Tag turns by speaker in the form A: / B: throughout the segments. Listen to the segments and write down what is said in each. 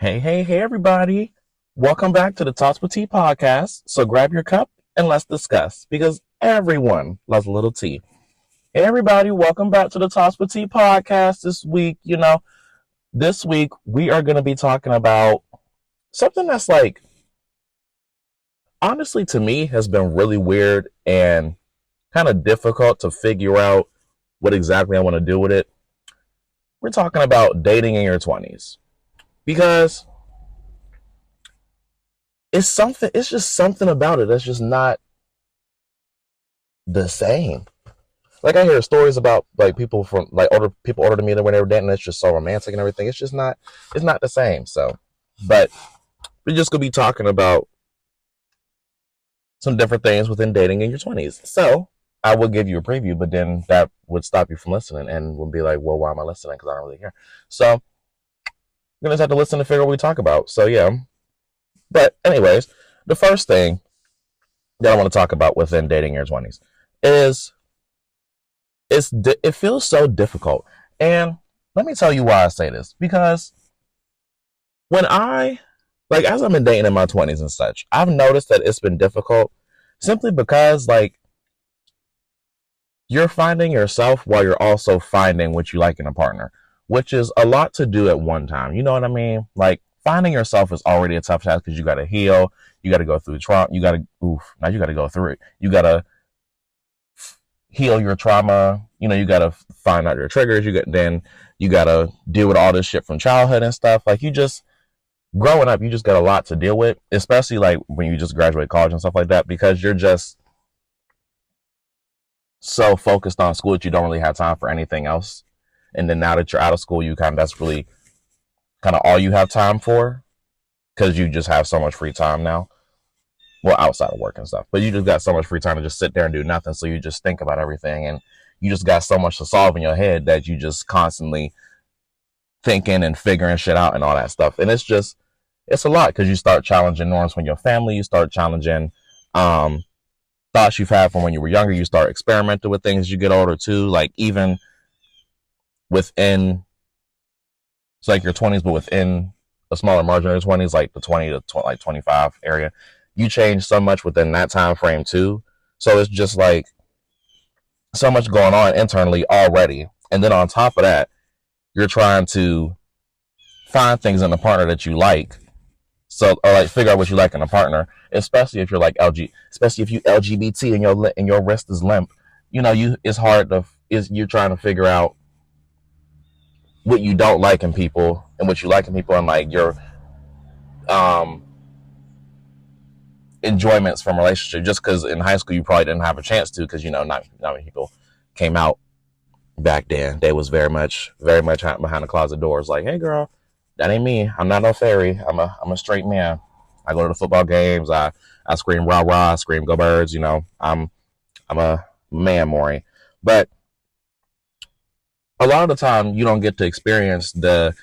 A: Hey, everybody. Welcome back to the Talks with Tea podcast. So grab your cup and let's discuss because everyone loves a little tea. Hey, everybody. Welcome back to the Talks with Tea podcast this week. This week we are going to be talking about something that's honestly, to me, has been really weird and kind of difficult to figure out what exactly I want to do with it. We're talking about dating in your 20s because it's just something about it that's just not the same. Like I hear stories about like people from like older than me that when they were dating, it's just so romantic and everything. It's not the same. So, but we're just gonna be talking about some different things within dating in your 20s. So I will give you a preview, but then that would stop you from listening and would be like, well, why am I listening? Because I don't really care. So you're gonna just have to listen to figure out what we talk about. So yeah. But anyways, the first thing that I want to talk about within dating in your 20s is it feels so difficult. And let me tell you why I say this. Because when as I've been dating in my 20s and such, I've noticed that it's been difficult simply because, you're finding yourself while you're also finding what you like in a partner, which is a lot to do at one time. You know what I mean? Like, finding yourself is already a tough task because you got to heal. You got to go through trauma. You got to go through it. You got to heal your trauma. You got to find out your triggers. You got to deal with all this shit from childhood and stuff. Like, growing up, you just got a lot to deal with, especially like when you just graduate college and stuff like that, because you're just so focused on school that you don't really have time for anything else. And then now that you're out of school, that's really kind of all you have time for because you just have so much free time now. Well, outside of work and stuff, but you just got so much free time to just sit there and do nothing. So you just think about everything and you just got so much to solve in your head that you just constantly thinking and figuring shit out and all that stuff. And it's a lot because you start challenging norms from your family. You start challenging thoughts you've had from when you were younger. You start experimenting with things as you get older too. Like even within, it's like your 20s, but within a smaller margin of your 20s, like the 20 to 25 area, you change so much within that time frame too. So it's just like so much going on internally already. And then on top of that, you're trying to find things in a partner that you like. So, or like figure out what you like in a partner, especially if you're like especially if you LGBT and your wrist is limp. It's hard you're trying to figure out what you don't like in people and what you like in people and like your enjoyments from relationship. Just because in high school you probably didn't have a chance to, because not many people came out back then. They was very much behind the closet doors. Like, hey girl, that ain't me. I'm not no fairy. I'm a straight man. I go to the football games. I scream rah rah. I scream go birds. I'm a man, Maury. But a lot of the time you don't get to experience at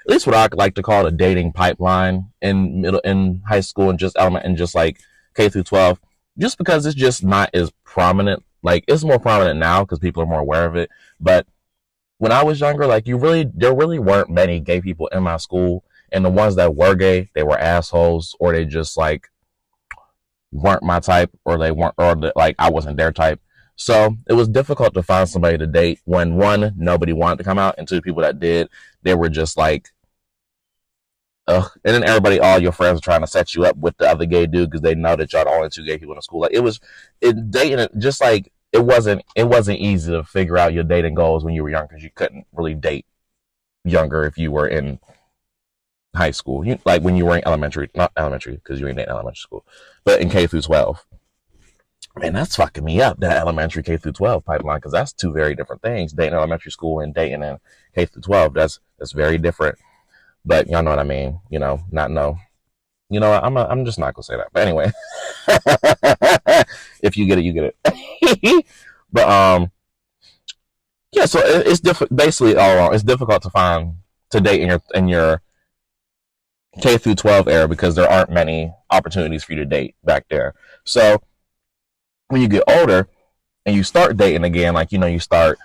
A: least what I like to call the dating pipeline in high school and just element and just like K through 12, just because it's just not as prominent. Like, it's more prominent now because people are more aware of it. But when I was younger, like there really weren't many gay people in my school, and the ones that were gay, they were assholes, or they just like weren't my type, or they weren't, or like I wasn't their type. So it was difficult to find somebody to date when one, nobody wanted to come out, and two, people that did, they were just like, ugh. And then all your friends are trying to set you up with the other gay dude because they know that y'all the only two gay people in the school. Like dating, just like it wasn't easy to figure out your dating goals when you were young because you couldn't really date younger if you were in high school. Like when you were in not elementary because you ain't in elementary school, but in K through 12. Man, that's fucking me up, that elementary K through 12 pipeline, because that's two very different things. Dating in elementary school and dating in K through 12, that's very different. But y'all know what I mean. Not know. I'm just not gonna say that. But anyway, if you get it, you get it. But yeah. So it's basically all wrong. It's difficult to date in your K through 12 era because there aren't many opportunities for you to date back there. So when you get older and you start dating again, like you start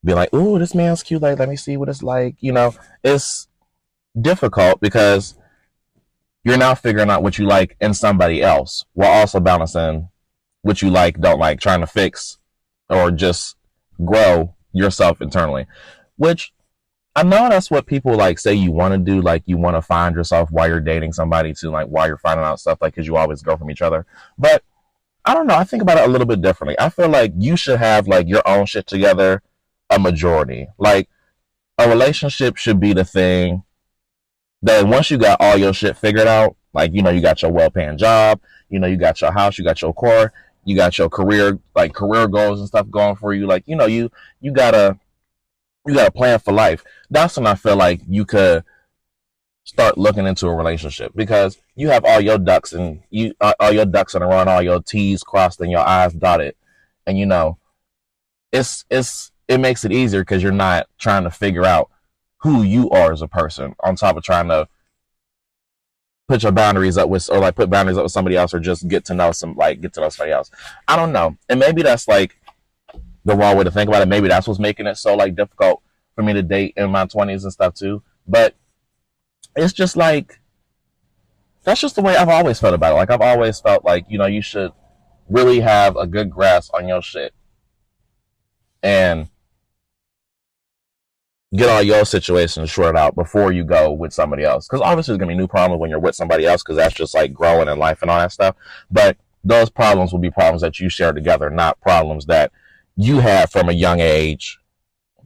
A: being like, "Ooh, this man's cute. Like, let me see what it's like." It's difficult because you're now figuring out what you like in somebody else while also balancing what you like, don't like, trying to fix or just grow yourself internally. Which I know that's what people like say you want to do. Like you want to find yourself while you're dating somebody to like while you're finding out stuff like because you always grow from each other. But I don't know. I think about it a little bit differently. I feel like you should have like your own shit together a majority. Like a relationship should be the thing that once you got all your shit figured out, like, you know, you got your well-paying job, you know, you got your house, you got your car, you got your career, like career goals and stuff going for you. Like, you know, you gotta plan for life. That's when I feel like you could start looking into a relationship because you have all your ducks and all your ducks in a row, and all your T's crossed and your I's dotted, and you know, it makes it easier because you're not trying to figure out who you are as a person on top of trying to put your boundaries up with, or like put boundaries up with somebody else, or just get to know somebody else. I don't know. And maybe that's like the wrong way to think about it. Maybe that's what's making it so like difficult for me to date in my 20s and stuff too. But it's just like, that's just the way I've always felt about it. Like I've always felt like, you know, you should really have a good grasp on your shit and get all your situations sorted out before you go with somebody else. Because obviously there's going to be new problems when you're with somebody else, because that's just like growing in life and all that stuff. But those problems will be problems that you share together, not problems that you had from a young age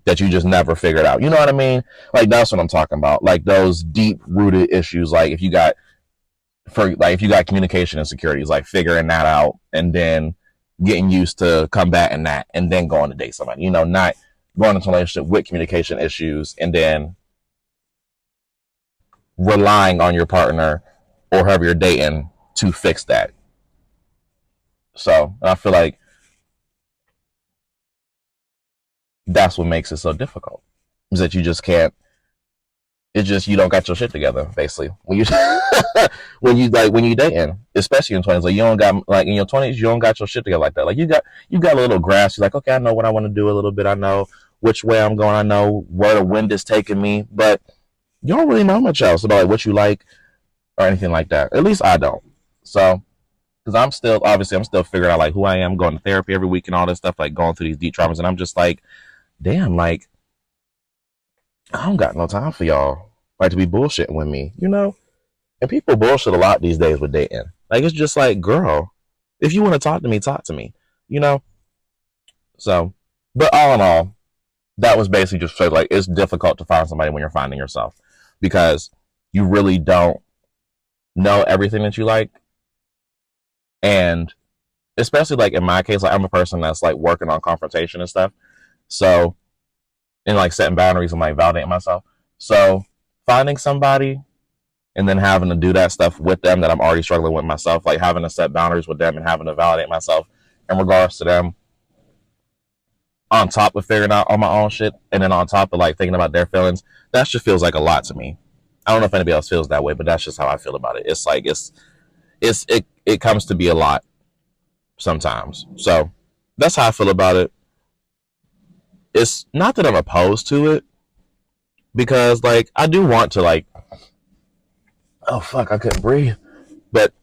A: that you just never figured out. You know what I mean? Like that's what I'm talking about. Like those deep rooted issues. Like if you got communication insecurities, like figuring that out and then getting used to combating that and then going to date somebody, you know, not going into a relationship with communication issues and then relying on your partner or whoever you're dating to fix that. So I feel like that's what makes it so difficult, is that you just can't, it's just, you don't got your shit together basically when you when you dating, especially in 20s. Like you don't got, like in your 20s you don't got your shit together like that. Like you got a little grasp. You're like, okay, I know what I want to do a little bit, I know which way I'm going, I know where the wind is taking me, but you don't really know much else about like what you like or anything like that. At least I don't. So because I'm still figuring out like who I am, going to therapy every week and all this stuff, like going through these deep traumas, and I'm just like, damn, like I don't got no time for y'all like to be bullshitting with me, you know? And people bullshit a lot these days with dating. Like it's just like, girl, if you want to talk to me, you know? So, but all in all, that was basically just like, it's difficult to find somebody when you're finding yourself because you really don't know everything that you like. And especially like in my case, like I'm a person that's like working on confrontation and stuff. So, and like setting boundaries and like validating myself. So finding somebody and then having to do that stuff with them that I'm already struggling with myself, like having to set boundaries with them and having to validate myself in regards to them, on top of figuring out all my own shit, and then on top of like thinking about their feelings, that just feels like a lot to me. I don't know if anybody else feels that way, but that's just how I feel about it. It's like it comes to be a lot sometimes. So that's how I feel about it. It's not that I'm opposed to it, because like I do want to like, oh fuck, I couldn't breathe, but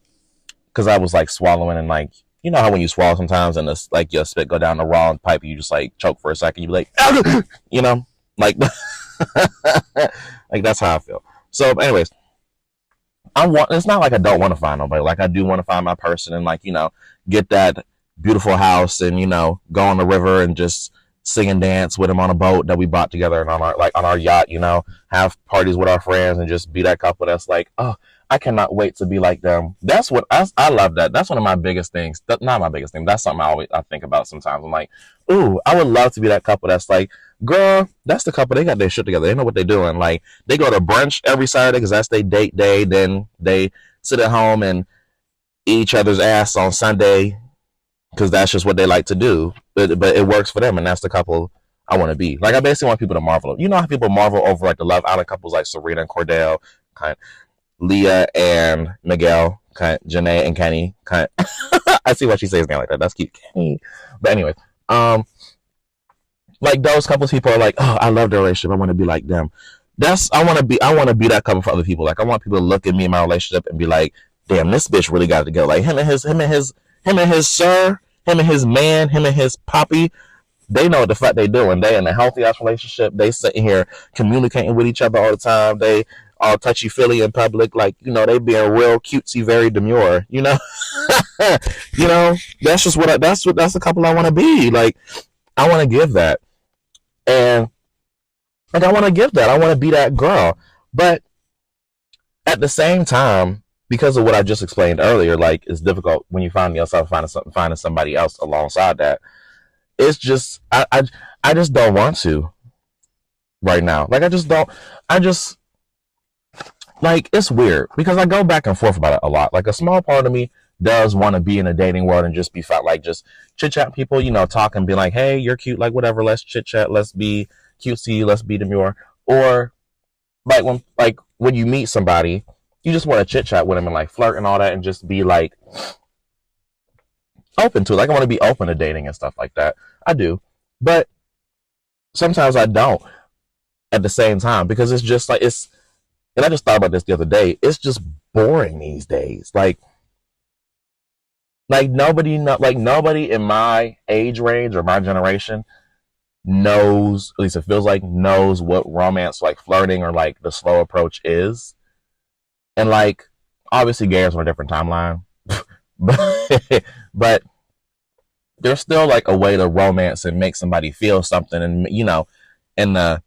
A: because I was like swallowing, and like, you know how when you swallow sometimes and it's like your spit go down the wrong pipe, you just like choke for a second, you be like, you know, like like that's how I feel. So anyways, it's not like I don't want to find nobody. Like I do want to find my person and like, you know, get that beautiful house and, you know, go on the river and just sing and dance with them on a boat that we bought together and on our yacht, you know, have parties with our friends and just be that couple that's like, oh, I cannot wait to be like them. That's what I love that. That's one of my biggest things. Not my biggest thing. That's something I think about sometimes. I'm like, ooh, I would love to be that couple that's like, girl, that's the couple. They got their shit together. They know what they're doing. Like they go to brunch every Saturday because that's their date day. Then they sit at home and eat each other's ass on Sunday because that's just what they like to do. But it works for them, and that's the couple I want to be. Like I basically want people to marvel. You know how people marvel over like the Love Island couples like Serena and Cordell, kind of Leah and Miguel, kind of Janae and Kenny, kind of I see why she says name like that. That's cute, Kenny. But anyway, like those couples, people are like, oh, I love their relationship, I want to be like them. I want to be that couple for other people. Like I want people to look at me in my relationship and be like, damn, this bitch really got it together. Like him and his sir, him and his man, him and his puppy, they know what the fuck they doing. They in a healthy ass relationship. They sitting here communicating with each other all the time. They all touchy feely in public, like, you know, they being real cutesy, very demure, you know. You know, that's just that's the couple I want to be. Like, I want to give that, and like I want to give that. I want to be that girl, but at the same time, because of what I just explained earlier, like it's difficult when you find yourself finding somebody else alongside that. It's just I just don't want to right now. Like I just don't. I just like it's weird because I go back and forth about it a lot. Like a small part of me does want to be in a dating world and just be felt like just chit chat people, you know, talk and be like, hey, you're cute, like whatever, let's chit chat, let's be cutesy, let's be demure. Or like when you meet somebody, you just want to chit chat with them and like flirt and all that and just be like open to it. Like I want to be open to dating and stuff like that. I do. But sometimes I don't at the same time because it's just like and I just thought about this the other day. It's just boring these days. Like nobody in my age range or my generation knows, at least it feels like, knows what romance, like flirting or like the slow approach is. And like obviously gays on a different timeline. but there's still like a way to romance and make somebody feel something, and you know, and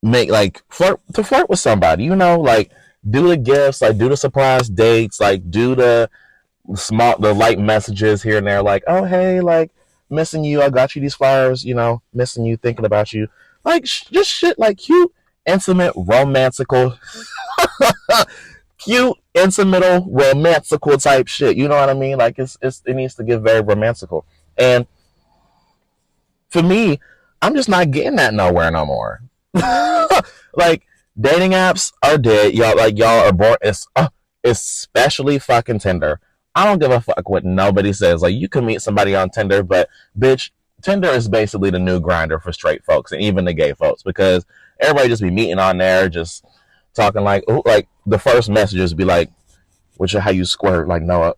A: make like flirt with somebody, you know, like do the gifts, like do the surprise dates, like do the light messages here and there, like, oh hey, like missing you, I got you these flowers, you know, missing you, thinking about you, like just shit like cute, intimate, romantical cute, intimate, romantical type shit. You know what I mean? Like it needs to get very romantical. And for me, I'm just not getting that nowhere no more. Like dating apps are dead. Y'all are born. Especially fucking Tinder. I don't give a fuck what nobody says. Like you can meet somebody on Tinder, but bitch, Tinder is basically the new grinder for straight folks and even the gay folks because everybody just be meeting on there, just talking like the first messages be like, which is how you squirt, like Noah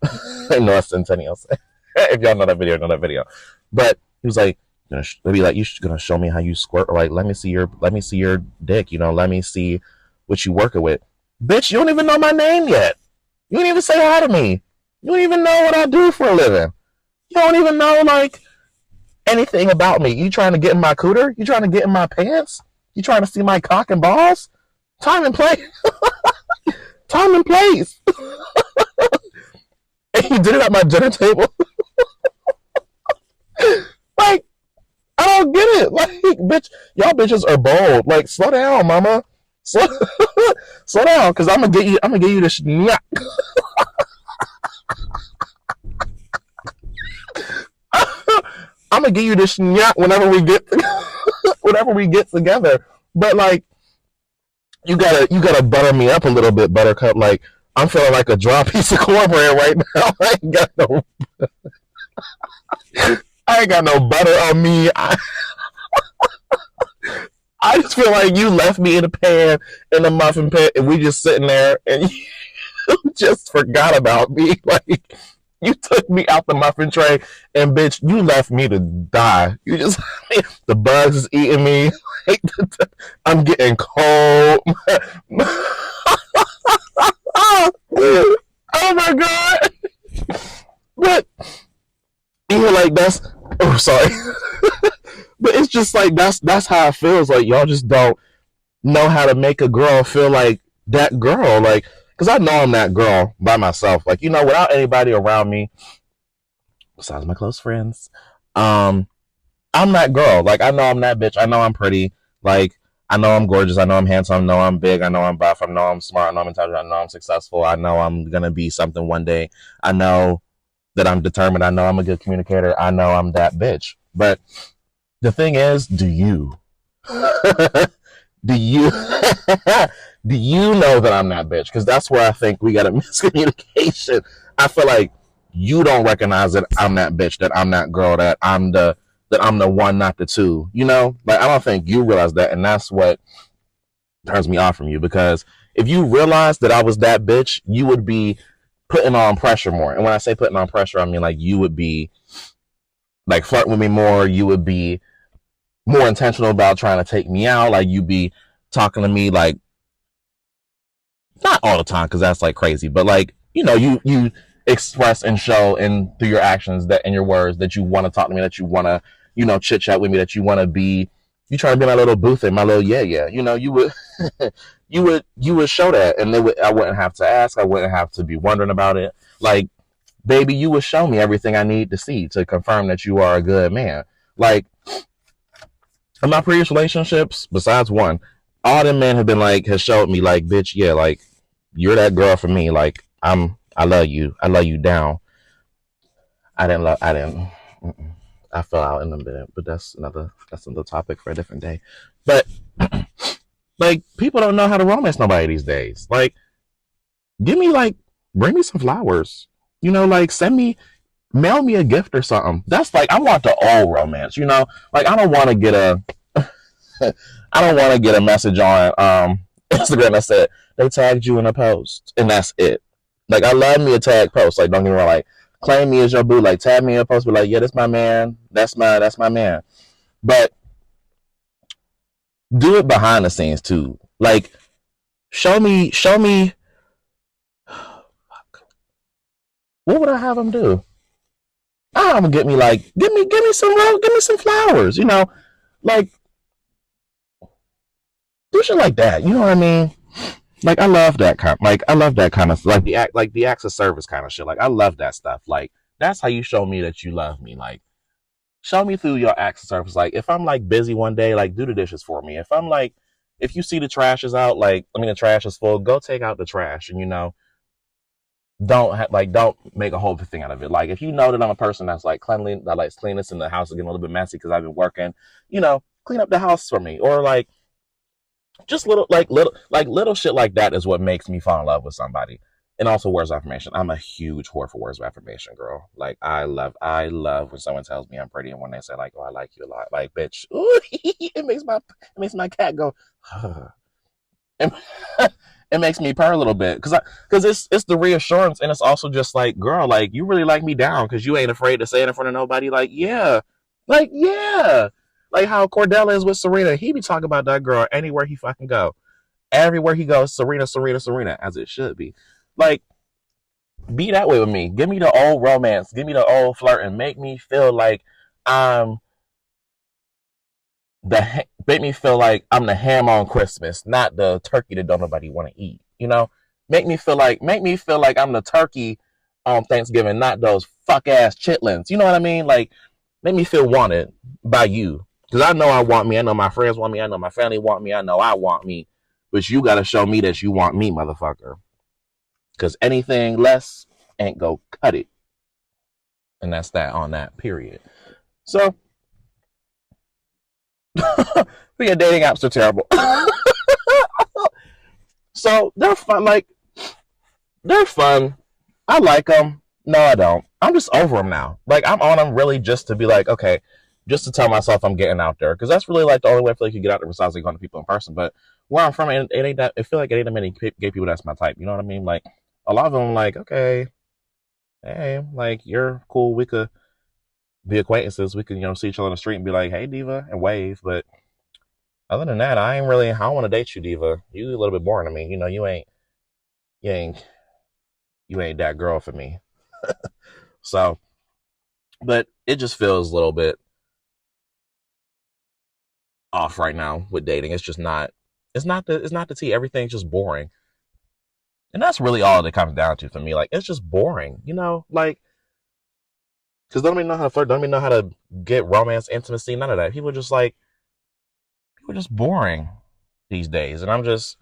A: Centennial. If y'all know that video. But he was like, maybe like you're gonna show me how you squirt, or like let me see your dick, you know, let me see what you working with. Bitch, you don't even know my name yet. You don't even say hi to me. You don't even know what I do for a living. You don't even know like anything about me. You trying to get in my cooter? You trying to get in my pants? You trying to see my cock and balls? Time and place. Time and place. And he did it at my dinner table. Like, I don't get it. Like, bitch, y'all bitches are bold. Like, slow down, mama. Slow down, because I'm gonna get you the schnack. I'm gonna give you the schnack whenever we get together. But like, you gotta butter me up a little bit, buttercup. Like I'm feeling like a dry piece of cornbread right now. I ain't got no butter on me. I just feel like you left me in a pan in a muffin pan, and we just sitting there, and you just forgot about me. Like you took me out the muffin tray, and bitch, you left me to die. You just the bugs is eating me. I'm getting cold. Oh my god! But you're like that's. Oh, sorry. But it's just like that's how it feels. Like y'all just don't know how to make a girl feel like that girl. Like, because I know I'm that girl by myself. Like, you know, without anybody around me besides my close friends, I'm that girl. Like, I know I'm that bitch. I know I'm pretty. Like, I know I'm gorgeous. I know I'm handsome. I know I'm big. I know I'm buff. I know I'm smart. I know I'm intelligent. I know I'm successful. I know I'm gonna be something one day. I know that I'm determined. I know I'm a good communicator. I know I'm that bitch. But the thing is, do you? do you do you know that I'm that bitch? Because that's where I think we got a miscommunication. I feel like you don't recognize that I'm that bitch, that I'm that girl, that I'm the that I'm the one, not the two. You know, like I don't think you realize that, and that's what turns me off from you. Because if you realized that I was that bitch, you would be putting on pressure more. And when I say putting on pressure, I mean like you would be like flirting with me more. You would be more intentional about trying to take me out. Like you'd be talking to me like not all the time because that's like crazy, but like you express and show and through your actions that and your words that you want to talk to me, that you want to chit chat with me, that you want to be you try to be my little booth and my little yeah. You would you would show that, and I wouldn't have to ask. I wouldn't have to be wondering about it. Like, baby, you would show me everything I need to see to confirm that you are a good man. Like, in my previous relationships, besides one, all them men have been like, has showed me like, bitch, yeah, like, you're that girl for me. Like, I love you. I love you down. I didn't, I fell out in a minute, but that's another topic for a different day. But, like, people don't know how to romance nobody these days. Like, bring me some flowers. Like, mail me a gift or something. That's like, I want the old romance, Like, I don't want to get a message on Instagram that said they tagged you in a post and that's it. Like, I love me a tag post. Like, don't get me wrong, like, claim me as your boo, like tag me in a post, but like, yeah, that's my man. That's my man. But do it behind the scenes too. Like, show me what would I have him do? I have him get me like give me some flowers, like do shit like that. You know what I mean? Like, I love that kind. Like, I love that kind of like the acts of service kind of shit. Like, I love that stuff. Like, that's how you show me that you love me. Like, show me through your acts of service. Like, if I'm like busy one day, like do the dishes for me. If I'm like, if you see the trash is out, like the trash is full, go take out the trash, and don't make a whole thing out of it. Like, if you know that I'm a person that's like cleanly, that likes cleanness, and the house is getting a little bit messy because I've been working, clean up the house for me, or like just little shit like that is what makes me fall in love with somebody. And also words of affirmation. I'm a huge whore for words of affirmation, girl. Like, I love when someone tells me I'm pretty, and when they say like, "Oh, I like you a lot," like, bitch, ooh, it makes my cat go. It makes me purr a little bit because it's the reassurance, and it's also just like, girl, like, you really like me down because you ain't afraid to say it in front of nobody. Like, yeah, like, yeah. Like how Cordell is with Serena. He be talking about that girl anywhere he fucking go. Everywhere he goes, Serena, as it should be. Like, be that way with me. Give me the old romance. Give me the old flirt, and make me feel like I'm make me feel like I'm the ham on Christmas, not the turkey that don't nobody want to eat. Make me feel like I'm the turkey on Thanksgiving, not those fuck ass chitlins. You know what I mean? Like, make me feel wanted by you. Because I know I want me. I know my friends want me. I know my family want me. I know I want me. But you got to show me that you want me, motherfucker. Because anything less ain't go cut it. And that's that on that, period. So, your dating apps are terrible. So, they're fun. Like, they're fun. I like them. No, I don't. I'm just over them now. Like, I'm on them really just to be like, okay, just to tell myself I'm getting out there, because that's really like the only way I feel like you get out there besides like going to people in person. But where I'm from, it ain't that. I feel like it ain't that many gay people that's my type. You know what I mean? Like, a lot of them, like, okay, hey, like, you're cool. We could be acquaintances. We could see each other on the street and be like, hey, diva, and wave. But other than that, I don't want to date you, diva. You a little bit boring to me. You ain't that girl for me. So, but it just feels a little bit off right now with dating. It's just not. It's not the tea. Everything's just boring, and that's really all it comes down to for me. Like, it's just boring, like, because don't even know how to flirt, don't even know how to get romance, intimacy, none of that. People just boring these days, and I'm just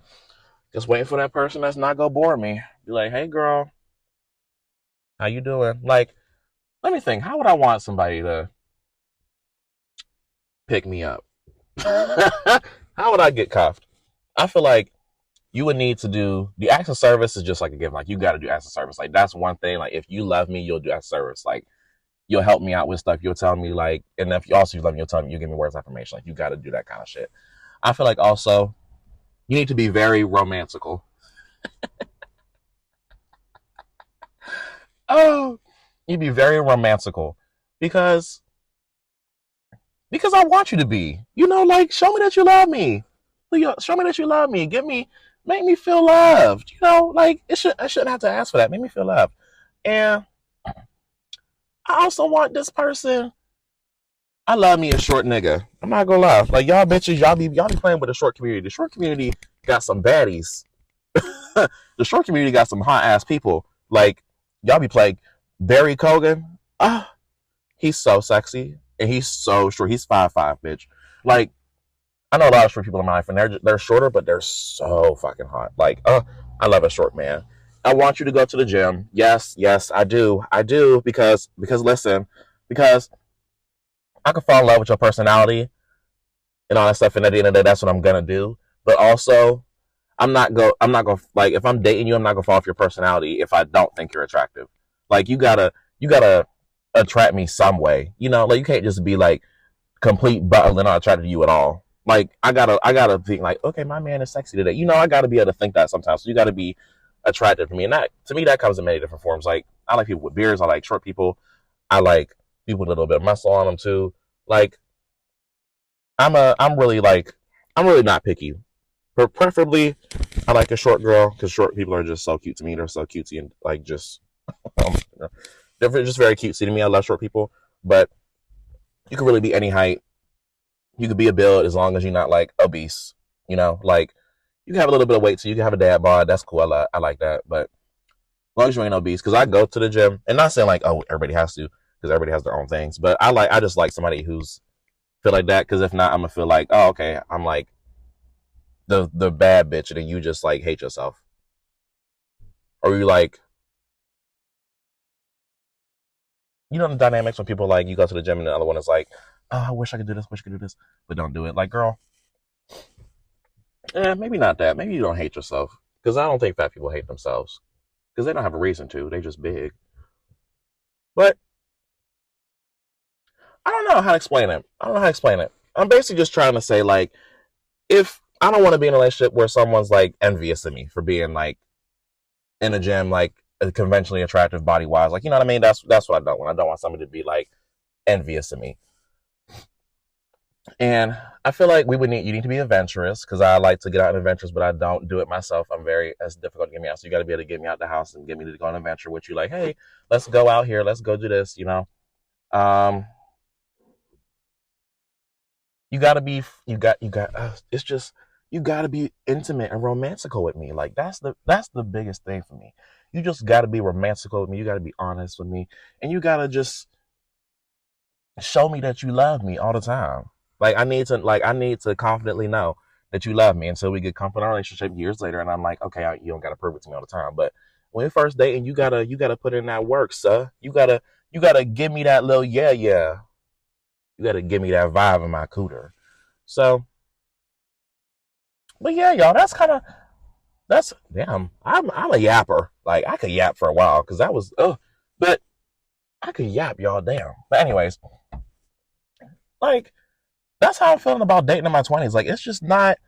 A: waiting for that person that's not gonna bore me. Be like, hey, girl, how you doing? Like, let me think. How would I want somebody to pick me up? How would I get cuffed? I feel like you would need to do the acts of service is just like a given. Like, you got to do acts of service. Like, that's one thing. Like, if you love me, you'll do acts of service. Like, you'll help me out with stuff. You'll tell me like, and if you also love me, you'll tell me, you give me words of affirmation. Like you got to do that kind of shit. I feel like also you need to be very romantical. Oh, you'd be very romantical because I want you to be. You know, like show me that you love me. Show me that you love me. Make me feel loved. You know, like I shouldn't have to ask for that. Make me feel loved. And I also want this person. I love me a short nigga. I'm not gonna lie. Like y'all bitches, y'all be playing with the short community. The short community got some baddies. The short community got some hot ass people. Like y'all be playing Barry Cogan. Ah, he's so sexy and he's so short. He's 5'5", bitch. Like I know a lot of short people in my life, and they're shorter, but they're so fucking hot. Like, I love a short man. I want you to go to the gym. Yes, I do, because listen, because I can fall in love with your personality and all that stuff, and at the end of the day, that's what I'm gonna do. But also, I'm not going like if I'm dating you, I'm not gonna fall off your personality if I don't think you're attractive. Like you gotta attract me some way. You know, like you can't just be like complete buttle and not attracted to you at all. Like I gotta think like, okay, my man is sexy today. You know, I gotta be able to think that sometimes. So you gotta be attractive to me, and that to me that comes in many different forms. Like I like people with beards. I like short people. I like people with a little bit of muscle on them too. Like I'm really not picky. But preferably, I like a short girl because short people are just so cute to me. They're so cutesy and like just they're just very cutesy to me. I love short people, but you can really be any height. You could be a build as long as you're not like obese. You know, like you can have a little bit of weight, so you can have a dad bod. That's cool. I like that. But as long as you ain't obese, because I go to the gym and not saying like, oh, everybody has to, because everybody has their own things. But I just like somebody who's feel like that, because if not, I'm gonna feel like, oh, okay, I'm like the bad bitch, and then you just like hate yourself, or you like, you know, the dynamics when people like you go to the gym and the other one is like, oh, I wish I could do this, but don't do it. Like, girl, maybe not that. Maybe you don't hate yourself, because I don't think fat people hate themselves, because they don't have a reason to. They just big. But I don't know how to explain it. I'm basically just trying to say like, if I don't want to be in a relationship where someone's like envious of me for being like in a gym, like conventionally attractive body wise, like, you know what I mean? That's what I don't want. I don't want somebody to be like envious of me. And I feel like you need to be adventurous, because I like to get out on adventures, but I don't do it myself. It's difficult to get me out. So you got to be able to get me out the house and get me to go on an adventure with you. Like, hey, let's go out here. Let's go do this, you know? You got to be, it's just, you got to be intimate and romantical with me. Like that's the biggest thing for me. You just got to be romantical with me. You got to be honest with me, and you got to just show me that you love me all the time. Like I need to confidently know that you love me until we get comfortable in our relationship years later, and I'm like, okay, you don't got to prove it to me all the time, but when we first dating, you gotta put in that work, sir. You gotta give me that little yeah. You gotta give me that vibe in my cooter. So, but yeah, y'all, that's damn. I'm a yapper. Like I could yap for a while, because that was but I could yap, y'all. Damn. But anyways, like that's how I'm feeling about dating in my 20s. Like it's just not.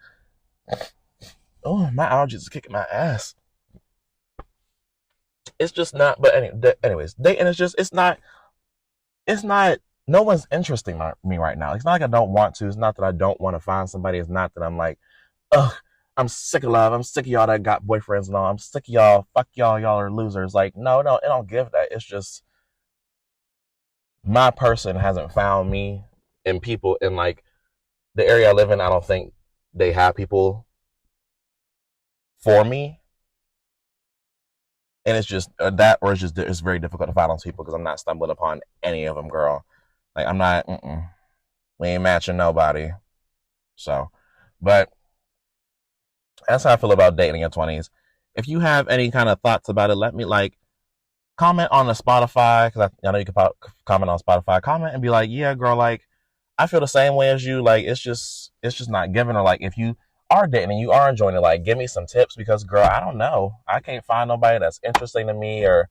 A: Oh, my allergies is kicking my ass. It's just not. But anyways, dating is just, it's not. No one's interesting me right now. It's not like I don't want to. It's not that I don't want to find somebody. It's not that I'm like, ugh, I'm sick of love. I'm sick of y'all that got boyfriends and all. I'm sick of y'all. Fuck y'all. Y'all are losers. Like, no, it don't give that. It's just my person hasn't found me, and people in like the area I live in, I don't think they have people for me. And it's just that, or it's very difficult to find those people, because I'm not stumbling upon any of them, girl. Like I'm not. We ain't matching nobody. So, but that's how I feel about dating in your 20s. If you have any kind of thoughts about it, let me like comment on the Spotify, because I know you can comment on Spotify. Comment and be like, yeah, girl, like I feel the same way as you. Like it's just not given. Or like if you are dating and you are enjoying it, like give me some tips, because girl, I don't know. I can't find nobody that's interesting to me or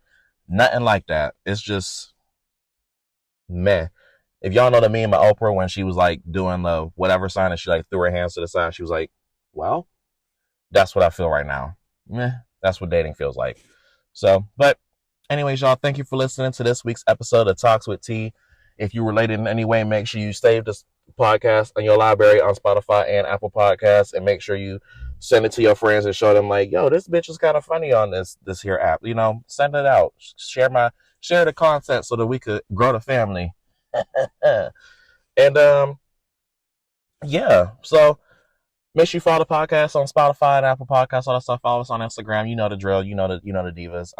A: nothing like that. It's just Man, if y'all know the meme of Oprah when she was like doing the whatever sign and she like threw her hands to the side, she was like, well, that's what I feel right now. Meh, that's what dating feels like. So, but anyways, y'all, thank you for listening to this week's episode of Talks with T. If you related in any way, make sure you save this podcast in your library on Spotify and Apple Podcasts, and make sure you send it to your friends and show them like, yo, this bitch is kind of funny on this here app. You know, send it out. Share the content so that we could grow the family. And yeah, so make sure you follow the podcast on Spotify and Apple Podcasts, all that stuff. Follow us on Instagram. You know the drill. You know the divas.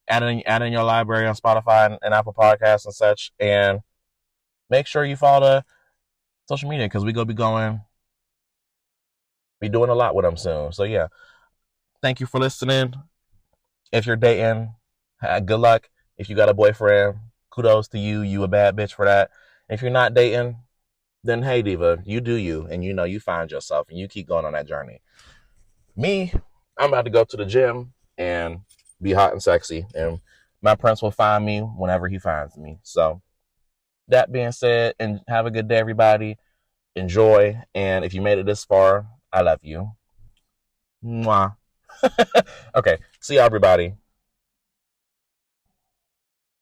A: Add in your library on Spotify and Apple Podcasts and such. And make sure you follow the social media because we gonna be doing a lot with them soon. So yeah, thank you for listening. If you're dating, good luck. If you got a boyfriend, kudos to you. You a bad bitch for that. If you're not dating, then hey, diva, you do you, and you know you find yourself, and you keep going on that journey. Me, I'm about to go to the gym and be hot and sexy, and my prince will find me whenever he finds me. So that being said, and have a good day, everybody. Enjoy, and if you made it this far, I love you. Mwah. Okay, see you, everybody.